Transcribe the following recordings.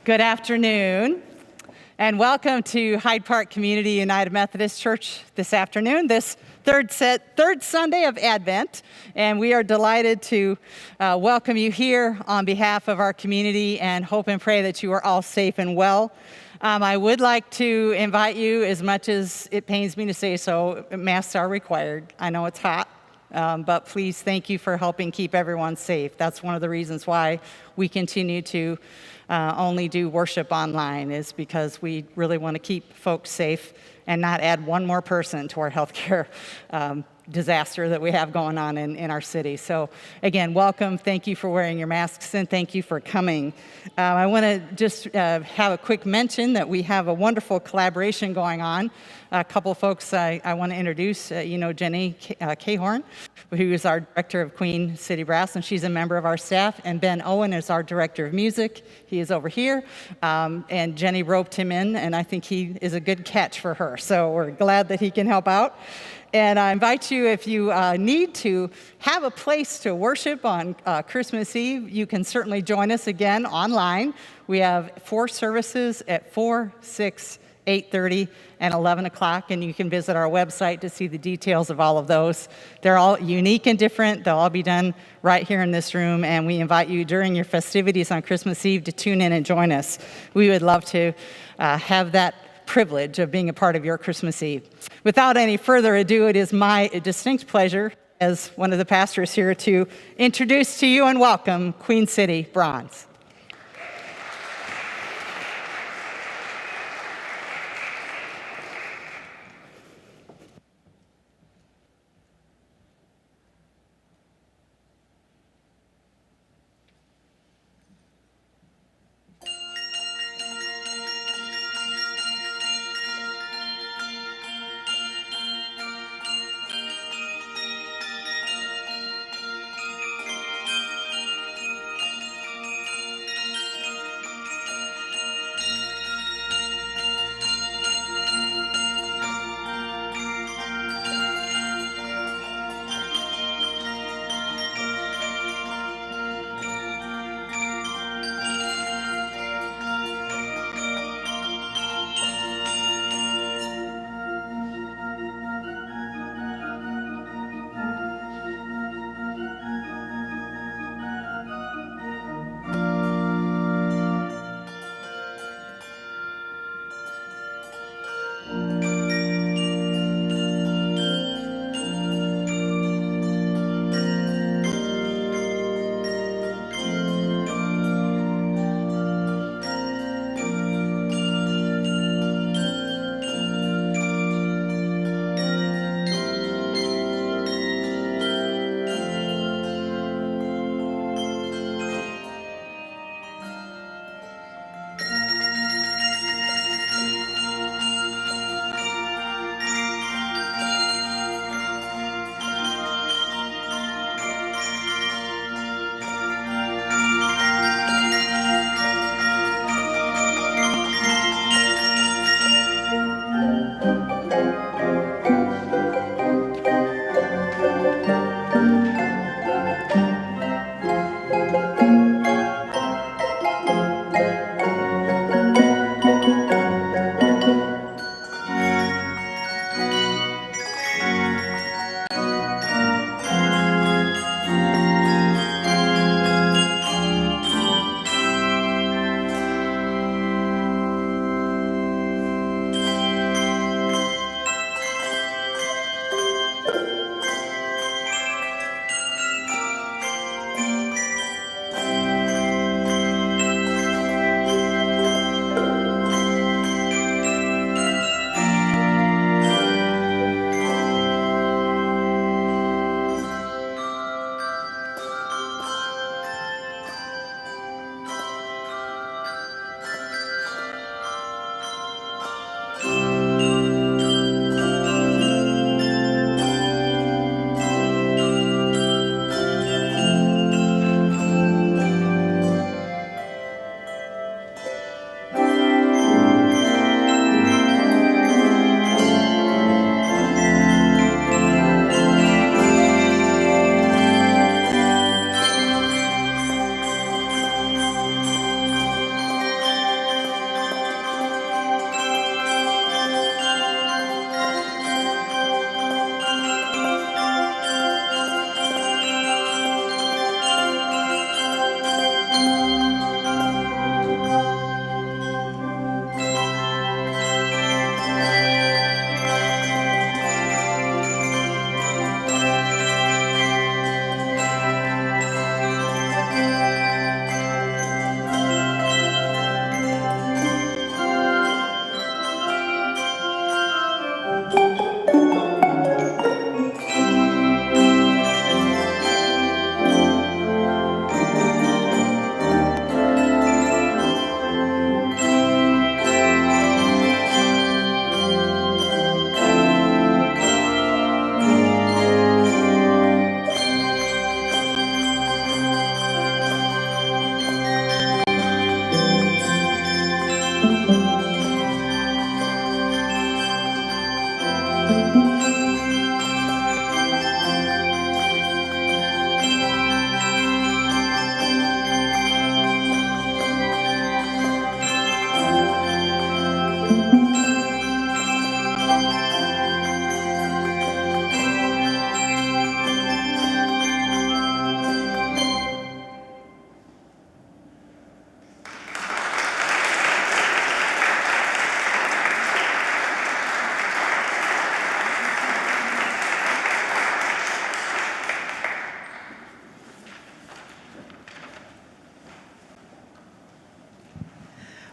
Good afternoon, and welcome to Hyde Park Community United Methodist Church this afternoon, this third Sunday of Advent, and we are delighted to welcome you here on behalf of our community and hope and pray that you are all safe and well. I would like to invite you, as much as it pains me to say so, masks are required. I know it's hot. But please, thank you for helping keep everyone safe. That's one of the reasons why we continue to only do worship online, is because we really want to keep folks safe and not add one more person to our healthcare disaster that we have going on in our city. So again, welcome. Thank you for wearing your masks, and thank you for coming. I want to just have a quick mention that we have a wonderful collaboration going on. A couple of folks I want to introduce. Jenny Cauhorn, who is our director of Queen City Brass, and she's a member of our staff. And Ben Owen is our director of music. He is over here. And Jenny roped him in, and I think he is a good catch for her. So we're glad that he can help out. And I invite you, if you need to have a place to worship on Christmas Eve, you can certainly join us again online. We have 4 services at 4, 6, 8:30, and 11 o'clock, and you can visit our website to see the details of all of those. They're all unique and different. They'll all be done right here in this room, and we invite you during your festivities on Christmas Eve to tune in and join us. We would love to have that privilege of being a part of your Christmas Eve. Without any further ado, it is my distinct pleasure as one of the pastors here to introduce to you and welcome Queen City Bronze.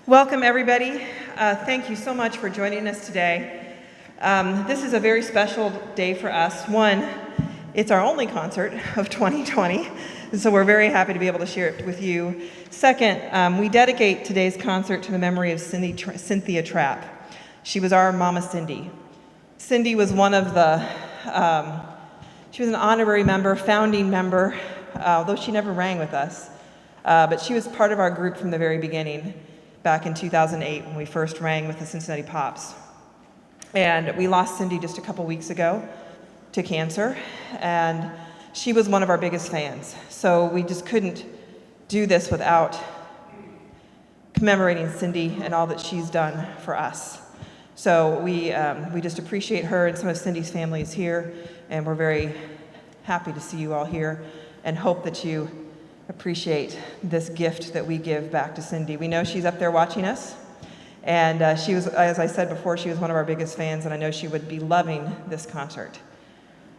Welcome, everybody. Thank you so much for joining us today. This is a very special day for us. One, it's our only concert of 2020, and so we're very happy to be able to share it with you. Second, we dedicate today's concert to the memory of Cynthia Trapp. She was our Mama Cindy. Cindy was one of the, she was an honorary member, founding member, although she never rang with us, but she was part of our group from the very beginning. Back in 2008 when we first rang with the Cincinnati Pops. And we lost Cindy just a couple weeks ago to cancer, and she was one of our biggest fans. So we just couldn't do this without commemorating Cindy and all that she's done for us. So we just appreciate her, and some of Cindy's family is here, and we're very happy to see you all here and hope that you appreciate this gift that we give back to Cindy. We know she's up there watching us, and she was, as I said before, she was one of our biggest fans, and I know she would be loving this concert.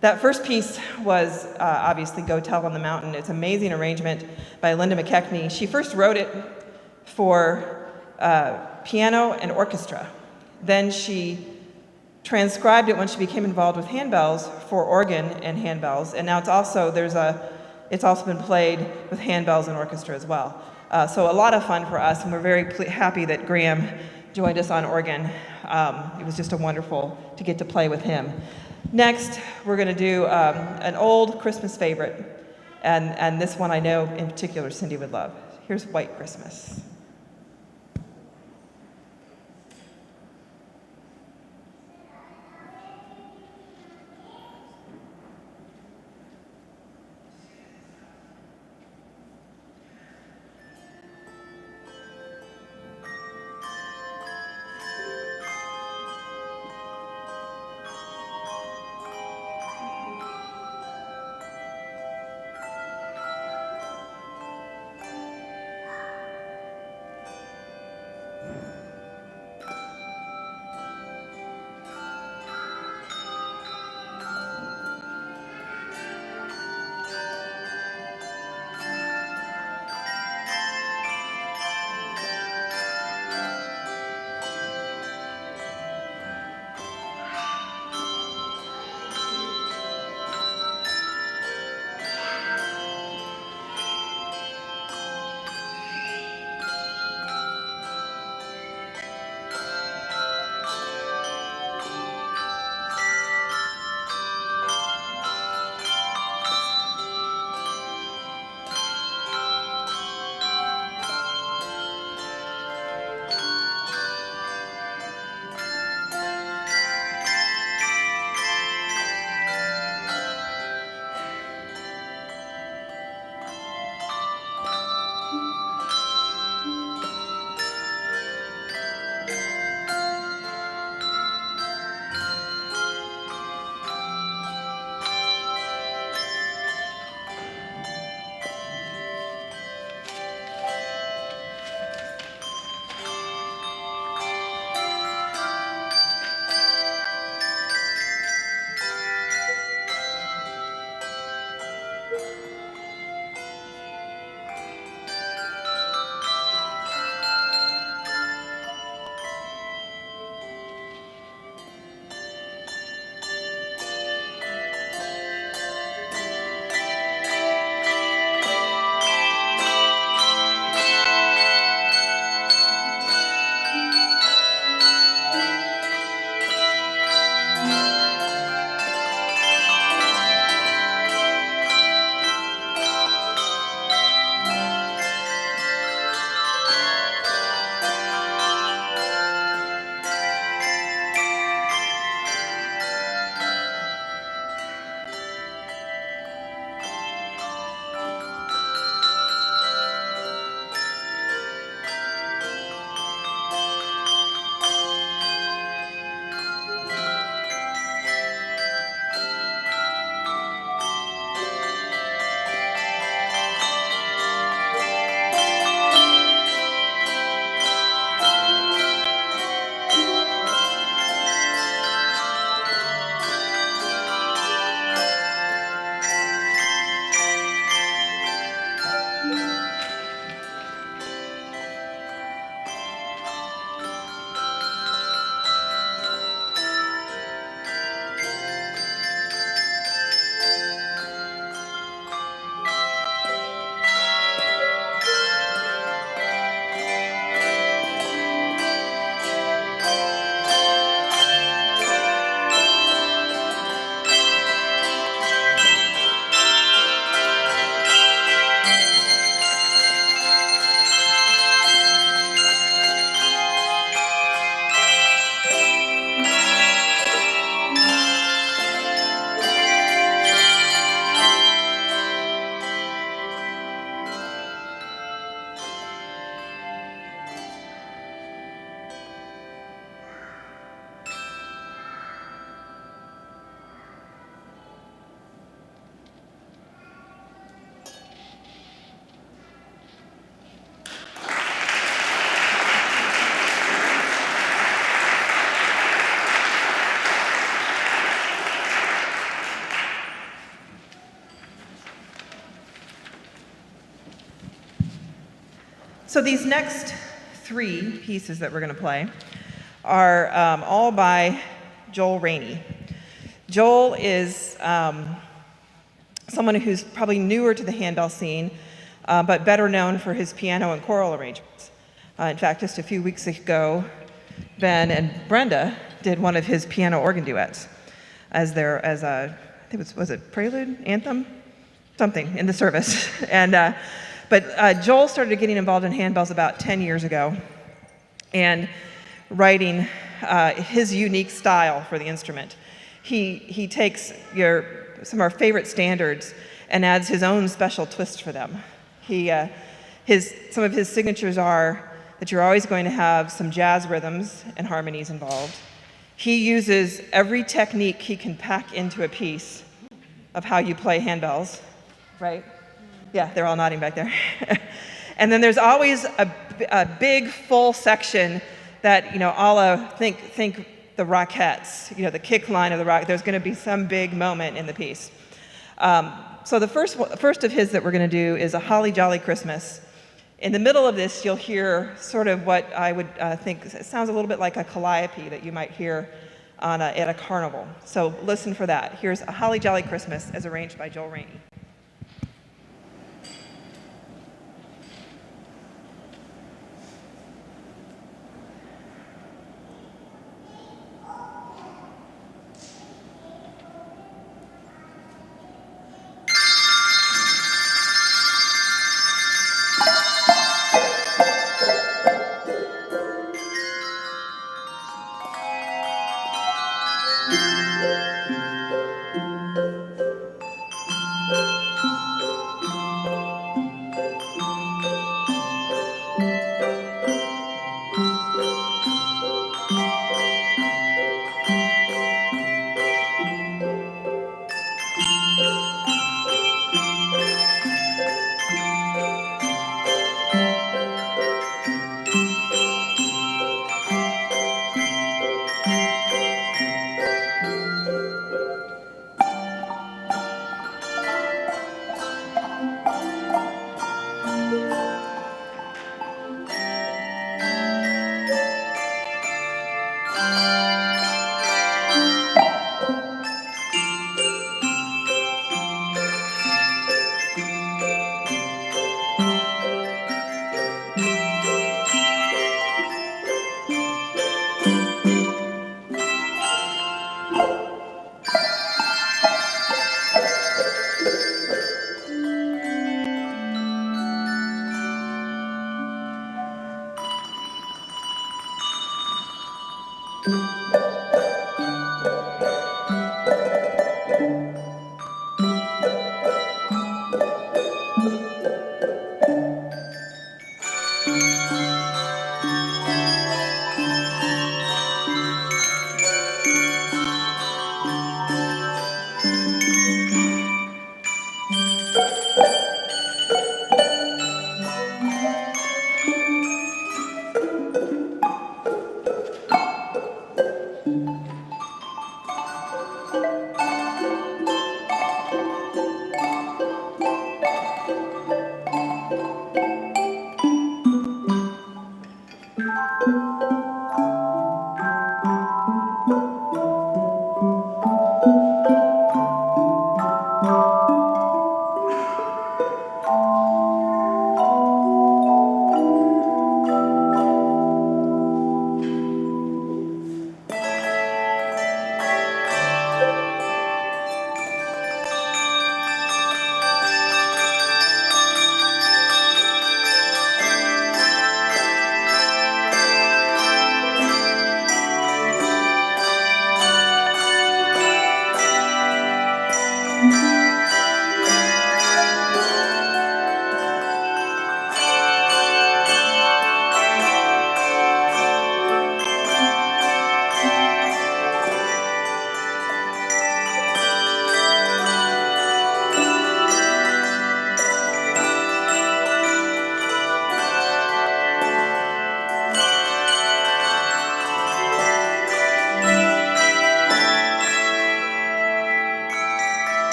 That first piece was obviously Go Tell on the Mountain. It's an amazing arrangement by Linda McKechnie. She first wrote it for piano and orchestra. Then she transcribed it when she became involved with handbells for organ and handbells, and now it's also been played with handbells and orchestra as well. So a lot of fun for us, and we're very happy that Graham joined us on organ. It was just wonderful to get to play with him. Next, we're going to do an old Christmas favorite, and this one I know in particular Cindy would love. Here's White Christmas. So these next three pieces that we're going to play are all by Joel Rainey. Joel is someone who's probably newer to the handbell scene, but better known for his piano and choral arrangements. In fact, just a few weeks ago, Ben and Brenda did one of his piano organ duets as a, I think was it prelude, anthem, something in the service. But Joel started getting involved in handbells about 10 years ago and writing his unique style for the instrument. He takes some of our favorite standards and adds his own special twist for them. Some of his signatures are that you're always going to have some jazz rhythms and harmonies involved. He uses every technique he can pack into a piece of how you play handbells, right? Yeah, they're all nodding back there. And then there's always a big full section that, a la think the Rockettes, the kick line of the rock. There's going to be some big moment in the piece. So the first of his that we're going to do is A Holly Jolly Christmas. In the middle of this, you'll hear sort of what I would think, it sounds a little bit like a calliope that you might hear at a carnival. So listen for that. Here's A Holly Jolly Christmas as arranged by Joel Rainey.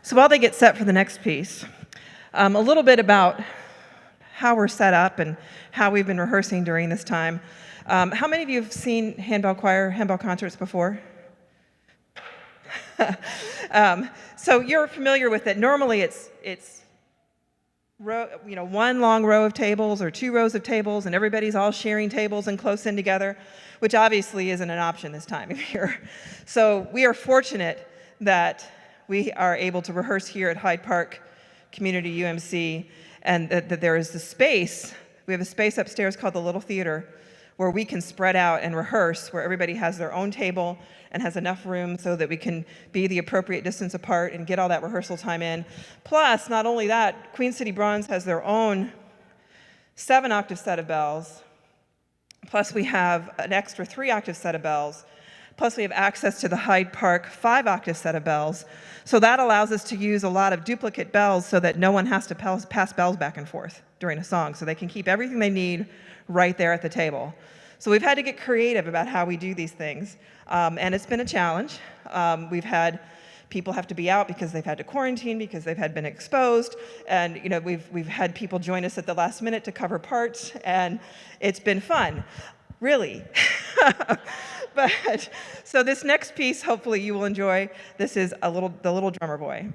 So while they get set for the next piece, a little bit about how we're set up and how we've been rehearsing during this time. How many of you have seen handbell choir, handbell concerts before? So you're familiar with it. Normally it's one long row of tables or 2 rows of tables, and everybody's all sharing tables and close in together, which obviously isn't an option this time of year. So we are fortunate that we are able to rehearse here at Hyde Park Community UMC, and that there is the space. We have a space upstairs called the Little Theater, where we can spread out and rehearse, where everybody has their own table and has enough room so that we can be the appropriate distance apart and get all that rehearsal time in. Plus, not only that, Queen City Bronze has their own 7-octave set of bells. Plus, we have an extra 3-octave set of bells. Plus, we have access to the Hyde Park 5-octave set of bells. So that allows us to use a lot of duplicate bells so that no one has to pass bells back and forth during a song. So they can keep everything they need right there at the table. So we've had to get creative about how we do these things. And it's been a challenge. We've had people have to be out because they've had to quarantine, because they've been exposed. And we've had people join us at the last minute to cover parts, and it's been fun, really. But so this next piece, hopefully you will enjoy. This is the Little Drummer Boy.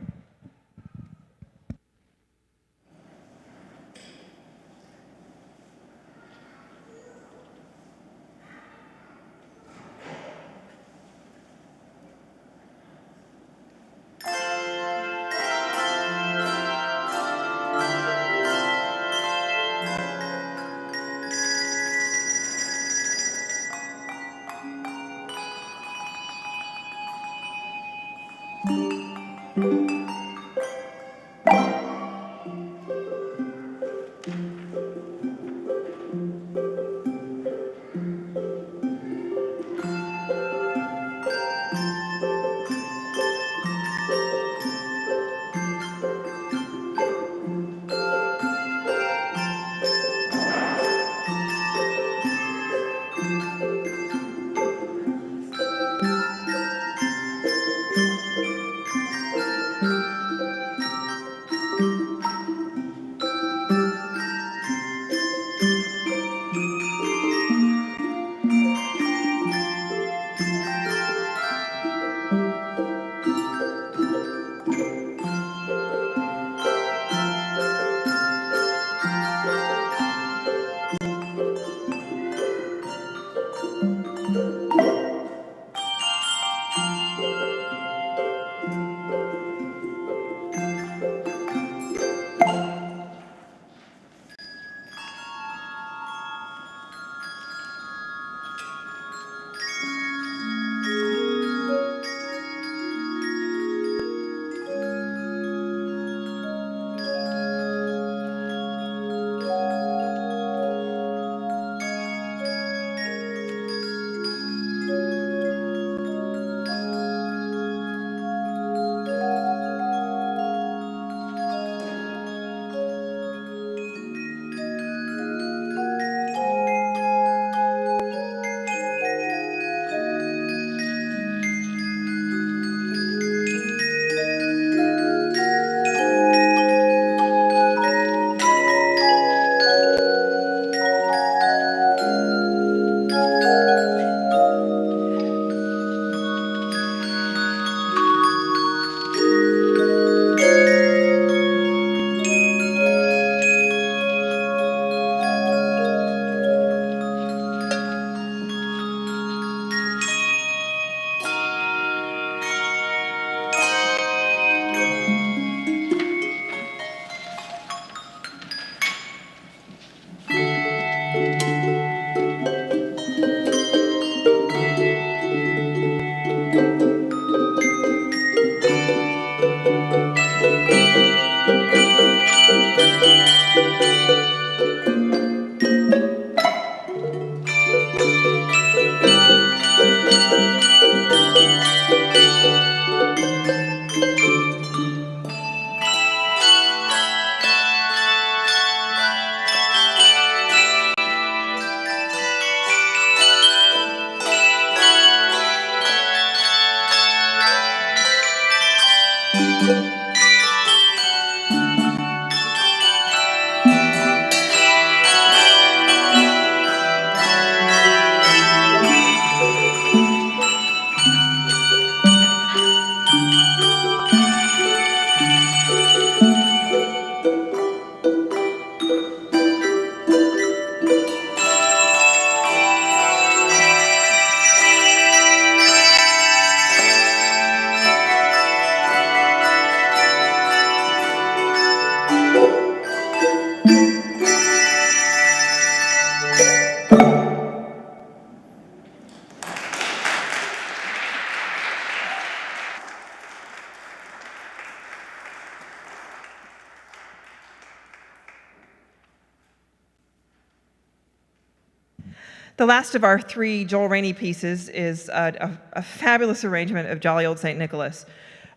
The last of our 3 Joel Rainey pieces is a fabulous arrangement of Jolly Old St. Nicholas.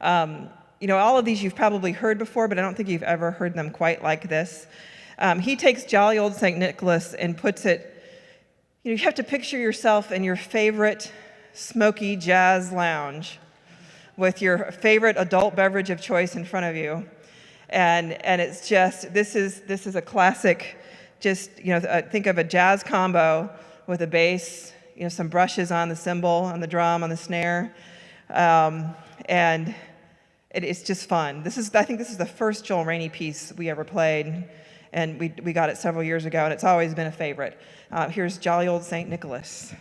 All of these you've probably heard before, but I don't think you've ever heard them quite like this. He takes Jolly Old St. Nicholas and puts it, you have to picture yourself in your favorite smoky jazz lounge with your favorite adult beverage of choice in front of you. And it's just, this is a classic, think of a jazz combo with a bass, some brushes on the cymbal, on the drum, on the snare. And it's just fun. I think this is the first Joel Rainey piece we ever played, and we got it several years ago, and it's always been a favorite. Here's Jolly Old St. Nicholas.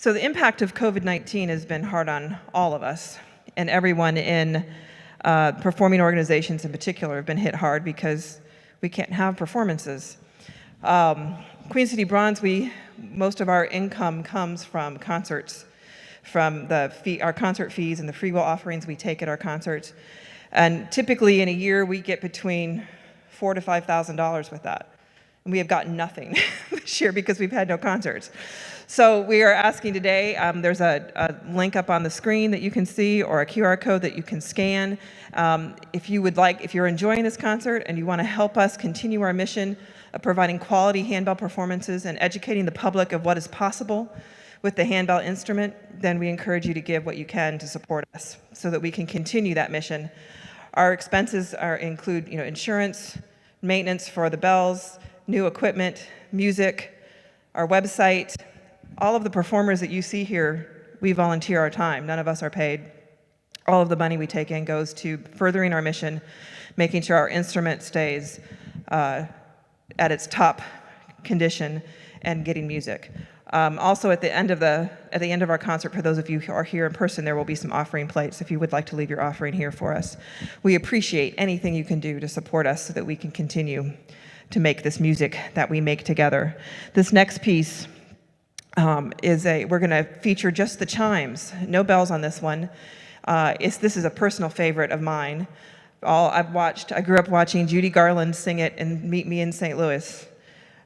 So the impact of COVID-19 has been hard on all of us, and everyone in performing organizations in particular have been hit hard because we can't have performances. Queen City Bronze, most of our income comes from concerts, from our concert fees and the free will offerings we take at our concerts. And typically in a year, we get between $4,000 to $5,000 with that. And we have gotten nothing this year because we've had no concerts. So we are asking today, there's a link up on the screen that you can see, or a QR code that you can scan. If you're enjoying this concert and you want to help us continue our mission of providing quality handbell performances and educating the public of what is possible with the handbell instrument, then we encourage you to give what you can to support us so that we can continue that mission. Our expenses include insurance, maintenance for the bells, new equipment, music, our website. All of the performers that you see here, we volunteer our time. None of us are paid. All of the money we take in goes to furthering our mission, making sure our instrument stays at its top condition, and getting music. Also, at the end of our concert, for those of you who are here in person, there will be some offering plates if you would like to leave your offering here for us. We appreciate anything you can do to support us so that we can continue to make this music that we make together. This next piece we're going to feature just the chimes, no bells on this one. This is a personal favorite of mine. I grew up watching Judy Garland sing it in Meet Me in St. Louis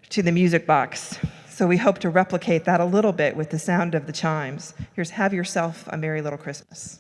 to the music box. So we hope to replicate that a little bit with the sound of the chimes. Here's Have Yourself a Merry Little Christmas.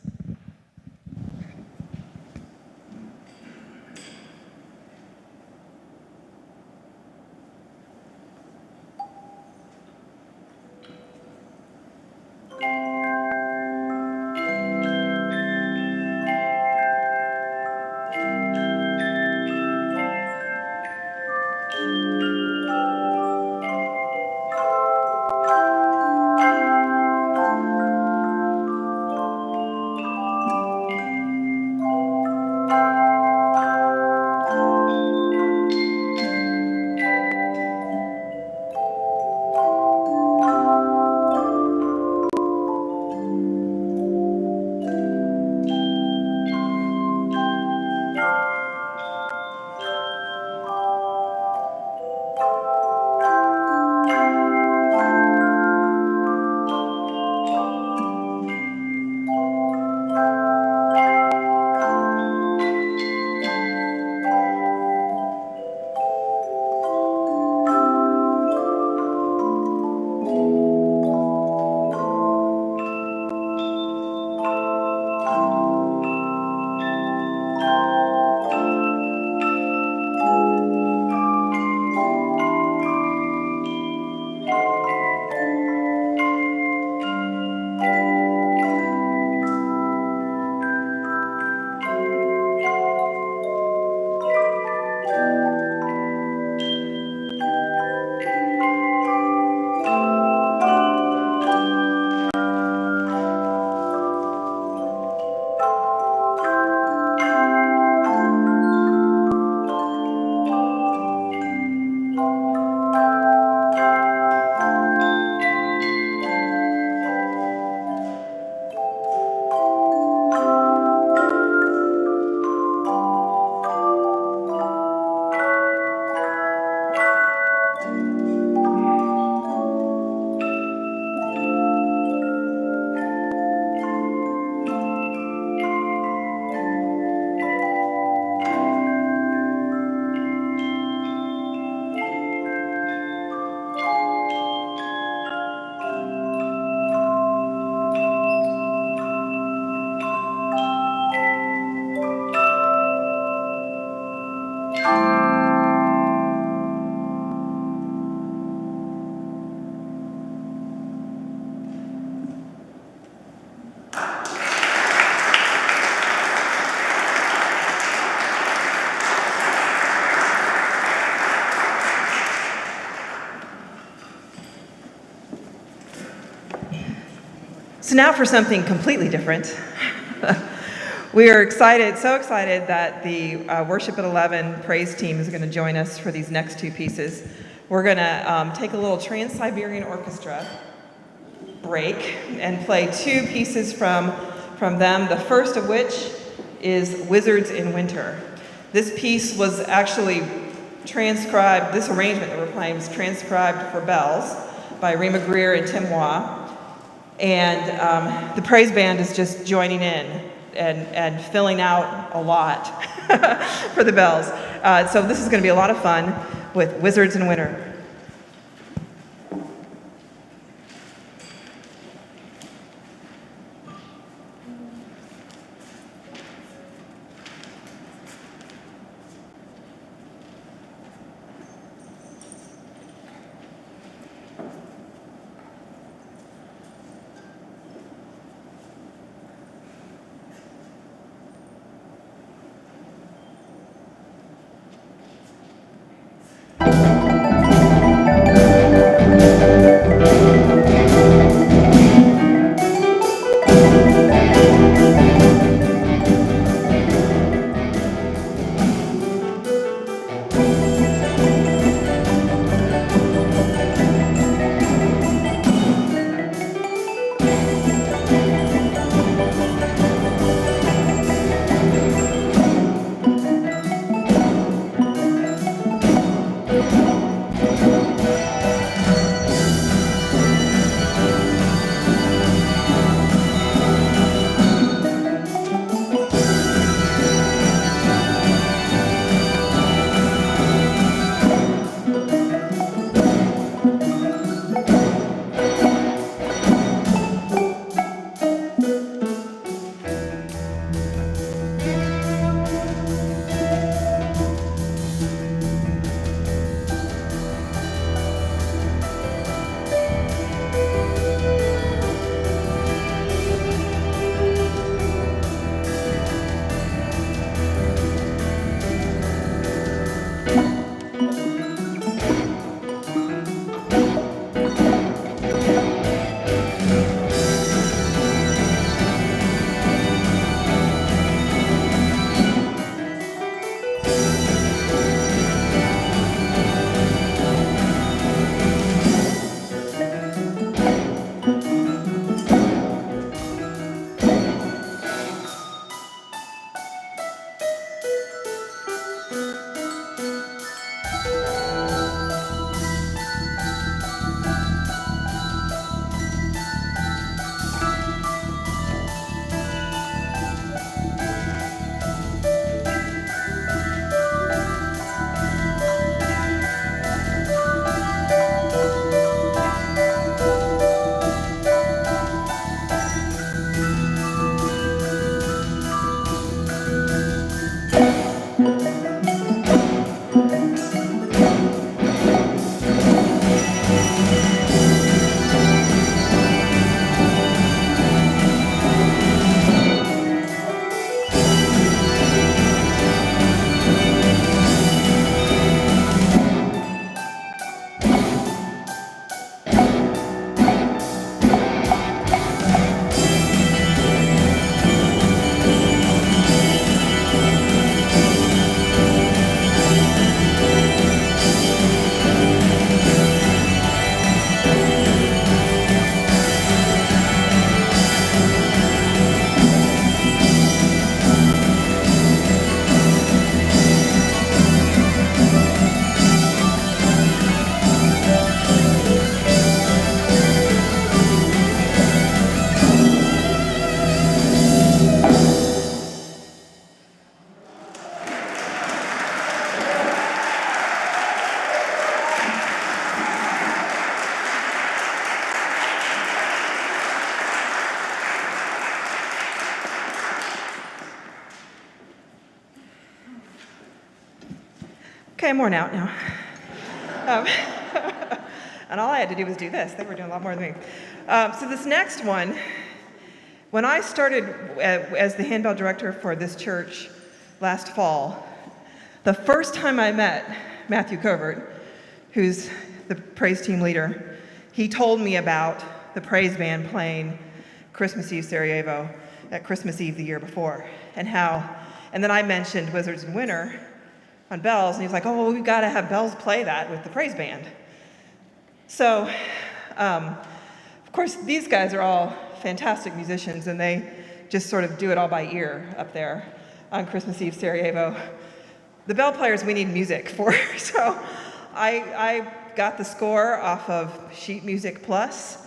So now for something completely different. We are excited, so excited that the Worship at 11 praise team is going to join us for these next two pieces. We're going to take a little Trans-Siberian Orchestra break and play two pieces from from them, the first of which is Wizards in Winter. This piece was actually transcribed, this arrangement that we're playing was transcribed for bells by Rima Greer and Tim Waugh. And the praise band is just joining in and filling out a lot for the bells. So this is going to be a lot of fun with Wizards in Winter. Okay, I'm worn out now. And all I had to do was do this. They were doing a lot more than me. So this next one, when I started as the handbell director for this church last fall, the first time I met Matthew Covert, who's the praise team leader, he told me about the praise band playing Christmas Eve Sarajevo at Christmas Eve the year before, and then I mentioned Wizards in Winter on bells, and he was like, oh, well, we've got to have bells play that with the praise band. So, of course, these guys are all fantastic musicians, and they just sort of do it all by ear up there on Christmas Eve Sarajevo. The bell players we need music for, so I got the score off of Sheet Music Plus,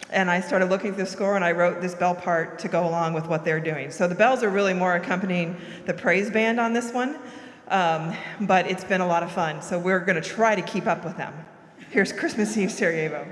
and I started looking through the score, and I wrote this bell part to go along with what they're doing. So the bells are really more accompanying the praise band on this one, but it's been a lot of fun, so we're going to try to keep up with them. Here's Christmas Eve Sarajevo.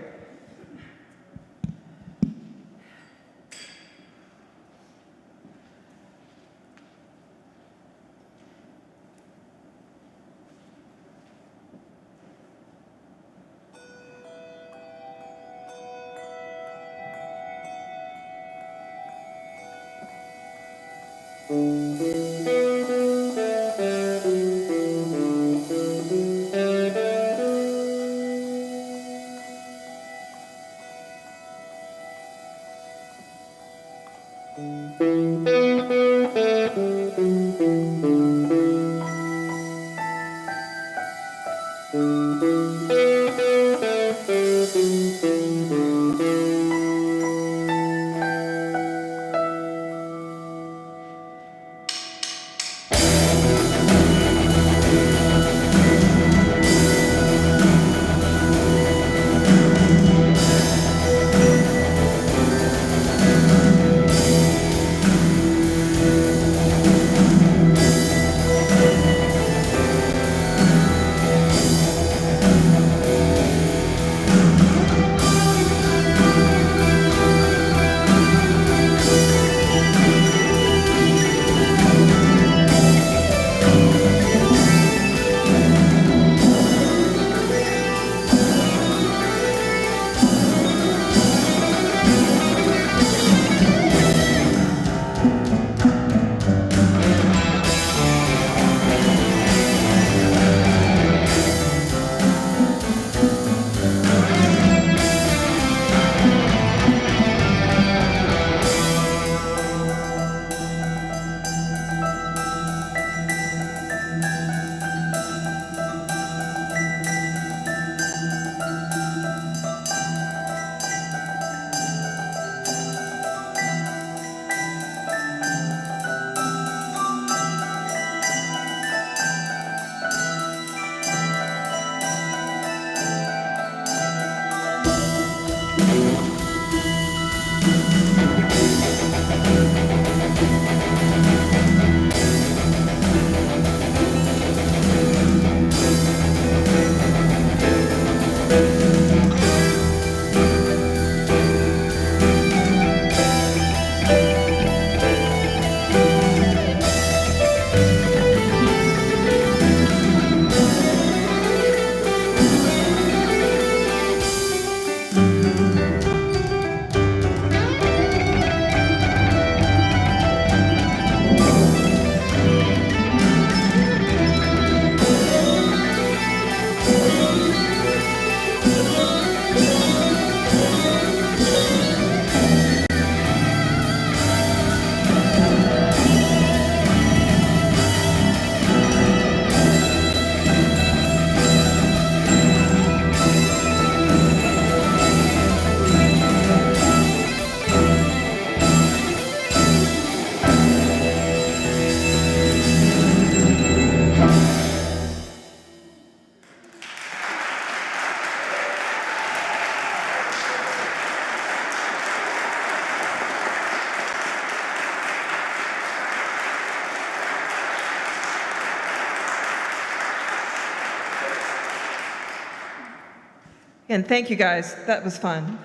And thank you guys, that was fun.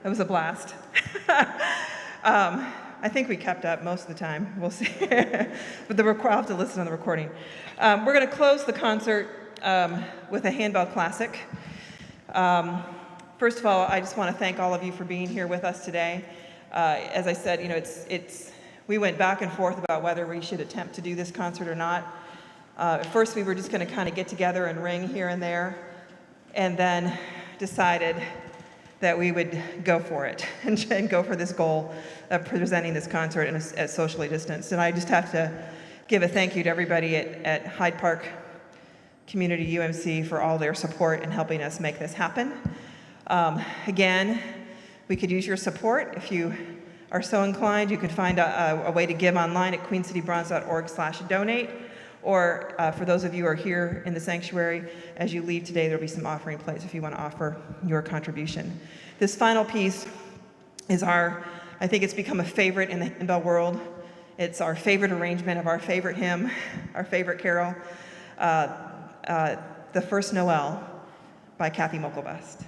That was a blast. I think we kept up most of the time, we'll see. But I'll have to listen on the recording. We're gonna close the concert with a handbell classic. First of all, I just wanna thank all of you for being here with us today. As I said, we went back and forth about whether we should attempt to do this concert or not. At first, we were just gonna kind of get together and ring here and there, and then decided that we would go for it and go for this goal of presenting this concert as socially distanced. And I just have to give a thank you to everybody at Hyde Park Community UMC for all their support in helping us make this happen. Again, we could use your support if you are so inclined, you can find a way to give online at queencitybronze.org/donate. Or for those of you who are here in the sanctuary, as you leave today, there'll be some offering plates if you want to offer your contribution. This final piece is I think it's become a favorite in the handbell world. It's our favorite arrangement of our favorite hymn, our favorite carol, The First Noel by Cathy Mokelbest.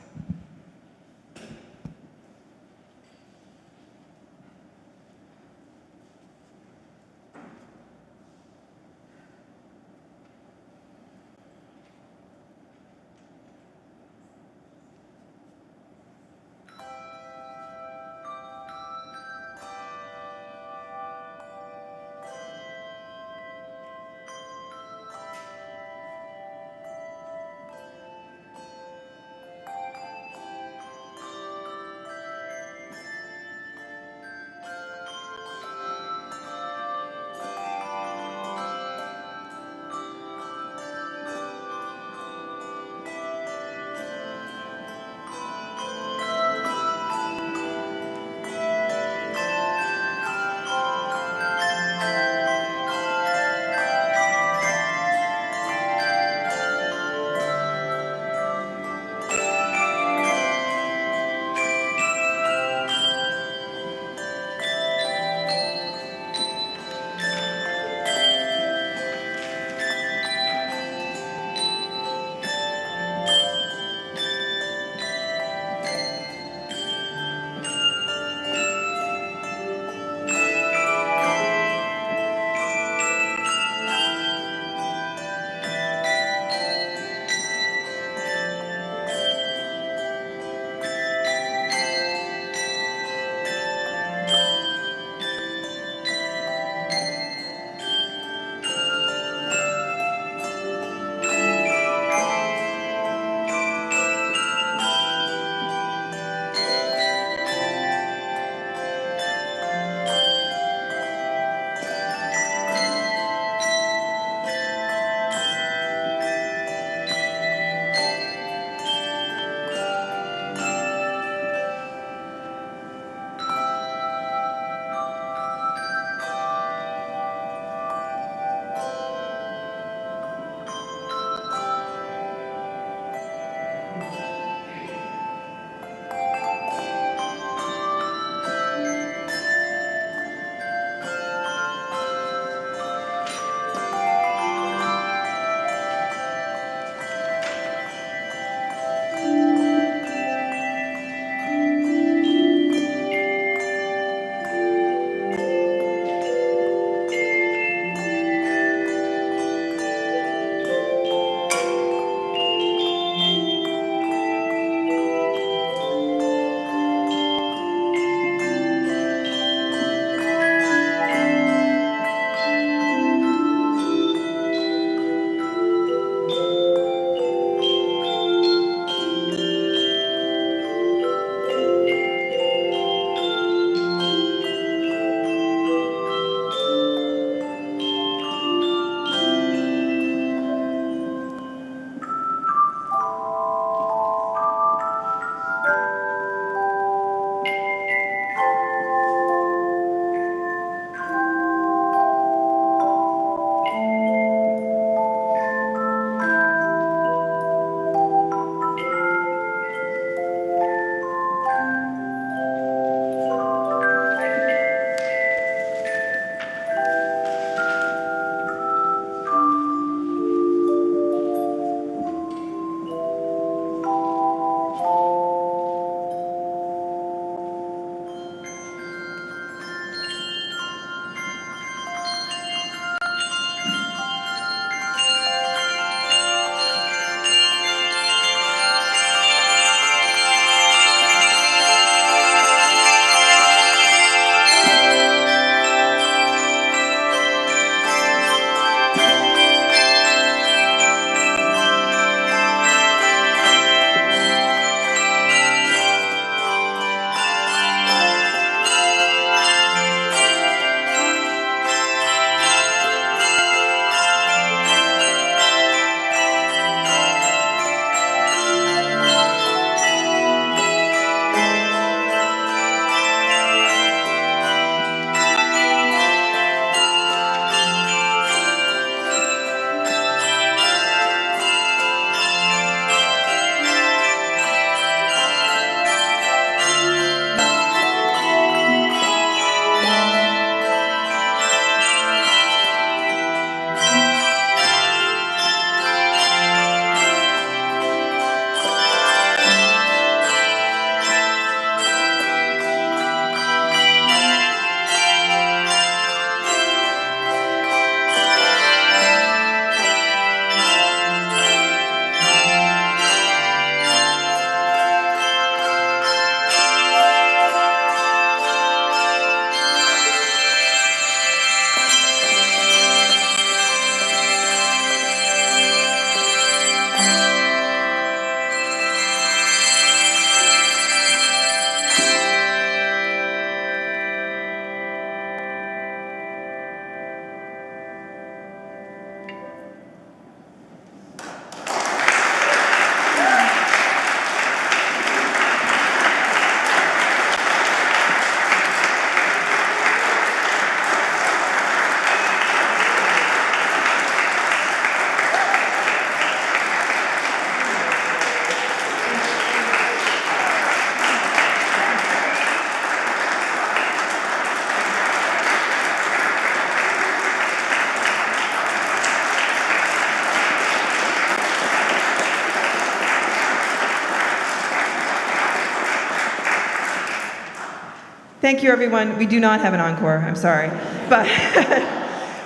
Thank you, everyone. We do not have an encore. I'm sorry. But,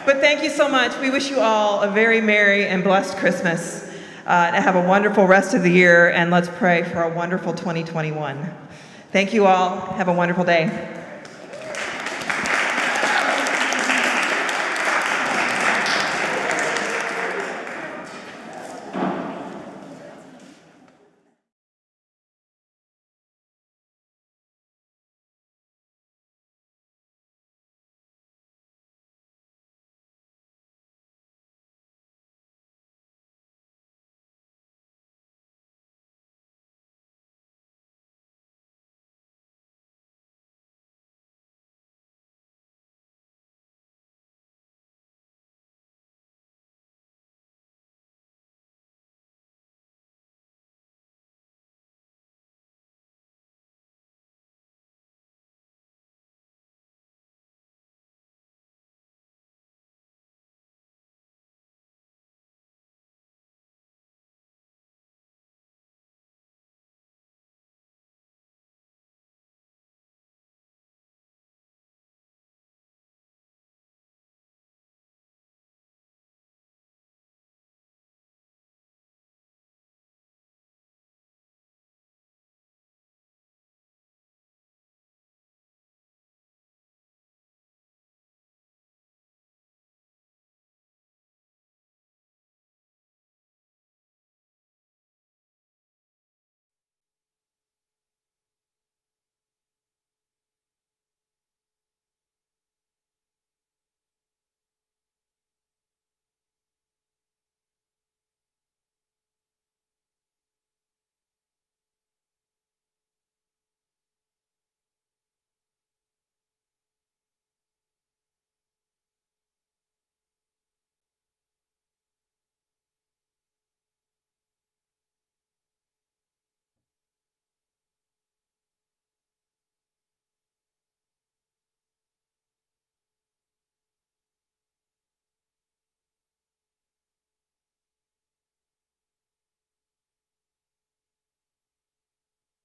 but thank you so much. We wish you all a very merry and blessed Christmas. Have a wonderful rest of the year, and let's pray for a wonderful 2021. Thank you all. Have a wonderful day.